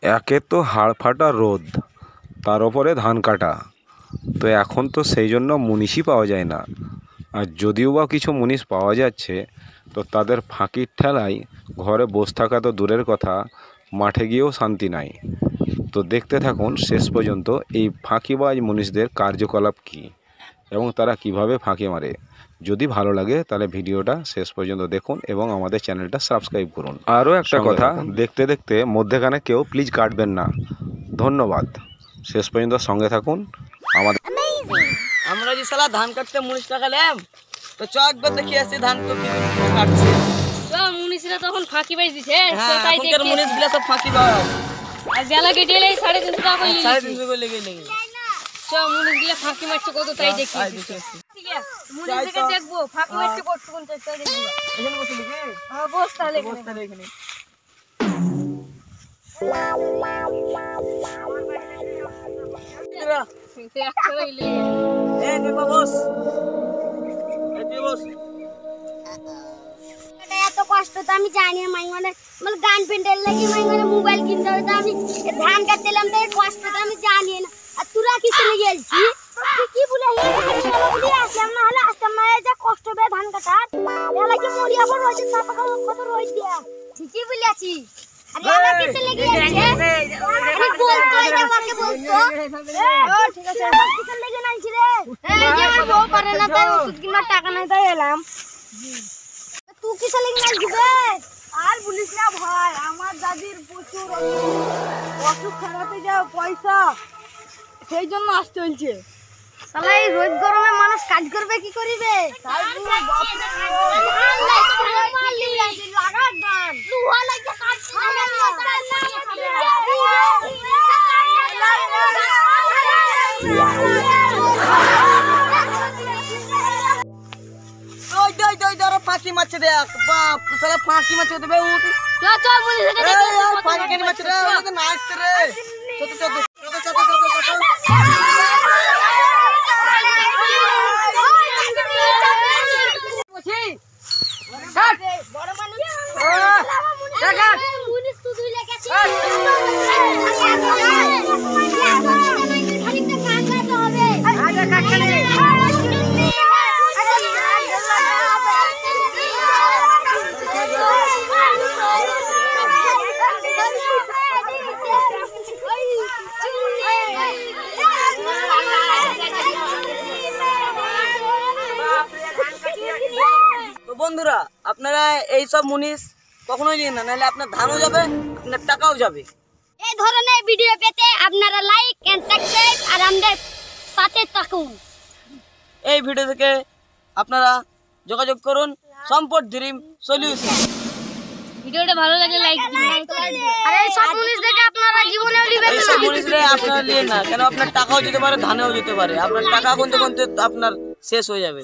একে তো হাড় ফাটা রোদ, তার ওপরে ধান কাটা। তো এখন তো সেই জন্য মুনিশই পাওয়া যায় না। আর যদিও বা কিছু মুনিশ পাওয়া যাচ্ছে, তো তাদের ফাঁকির ঠেলায় ঘরে বসে থাকা তো দূরের কথা, মাঠে গিয়েও শান্তি নাই। তো দেখতে থাকুন শেষ পর্যন্ত এই ফাঁকিবাজ মুনিশদের কার্যকলাপ কী এবং তারা কিভাবে ফাঁকি মারে। যদি ভালো লাগে তাহলে ভিডিওটা শেষ পর্যন্ত দেখুন এবং আমাদের চ্যানেলটা সাবস্ক্রাইব করুন। আরও একটা কথা, দেখতে দেখতে মধ্যেখানে কেউ প্লিজ কাটবেন না। ধন্যবাদ। শেষ পর্যন্ত সঙ্গে থাকুন আমাদের। আমরা যে সালা ধান কাটতে মুনিশ টাকালাম, তো চ একবার দেখি আসি ধান তো কি কাটছে। তো মুনিশরা তখন ফাঁকি বাজ দিছে, হ্যাঁ, তো তাই এখনকার দেখি মুনিশগুলা সব ফাঁকি পায়। আর বেলা কেটে এলে 350 টাকা করে নিয়ে 350 করে লেগে লেগে তো মুনিশগুলা ফাঁকি মারছে কত তাই দেখি। ঠিক আছে, মুনিশকে দেখবো ফাঁকি মারছে কত কোন চেষ্টা দেখবো। এখানে বসে লিখে হ্যাঁ, বস্তা লেগে বস্তা এখানে। এই নে বস, এই তুই বস। এত কষ্ট তো আমি জানি না। মানে গান প্যান্ডেল লাগি মানে মোবাইল কিনতে হবে, আমি ধান কাটতেলাম তো এই কষ্ট তো আমি জানি না। আর তোরা কিসে লেগে গেছি কি বলে আসলাম, না হলে আসতাম না। এই যে কষ্ট বে ধান কাটার এলা কি মরিয়া বড় হয়েছে, না পাকা কত রই দিয়া ঠিকই বলেছি। আর এলা কিসে লেগে গেছে আমি বলতো, এটা আমাকে বলতো। ঠিক আছে, কিসে লেগে নাইছি রে? এই যে আমার বউ পারে না, তাই ওষুধ কিনার টাকা নাই, তাই এলাম। তুই কিসে লেগে নাইছি বে? আর বলিস না ভাই, আমার দাদির প্রচুর অসুখ খারাপে যাও পয়সা, সেই জন্য আসতে হচ্ছে। শালা এই রোদ গরমে মানুষ কাজ করবে কি করিবে? তাই পুরো বাপ রে ধান লাগছে, মারলি লাগা ধান লুহা লাগছে কাজ খাবে না। ওই দই দই ধরো ফাঁকি মারছে দেখ, বাপ শালা ফাঁকি মারছে দেবে। উঠ চল চল মুনিশকে এই দেখবো ফাঁকি কেন মারছে রে? ওটা তো নাচছে রে। চল চল চল চল চল। বড় মানুষ মুনিশ তুই লেগেছিস খানিকটা কাটতে হবে। আরে কাটতে তো বন্ধুরা, আপনারা এই সব মুনিশ কখনোই নিন না, নাহলে আপনার ধানও যাবে, আপনার টাকাও যাবে। এই ধরনের ভিডিও পেতে আপনারা লাইক এন্ড সাবস্ক্রাইব আর আমাদের সাথে থাকুন। এই ভিডিও থেকে আপনারা যোগাযোগ করুন সম্পদ ড্রিম সলিউশন। ভিডিওটা ভালো লাগলে লাইক দিন। আর এই সব মুনিশ দেখে আপনারা জীবনেও নেবেন এই না। সব মুনিশরে আপনারা নিন না, কেন আপনার টাকাও যেতে পারে, ধানেও যেতে পারে। আপনার টাকা গুনতে গুনতে আপনার শেষ হয়ে যাবে।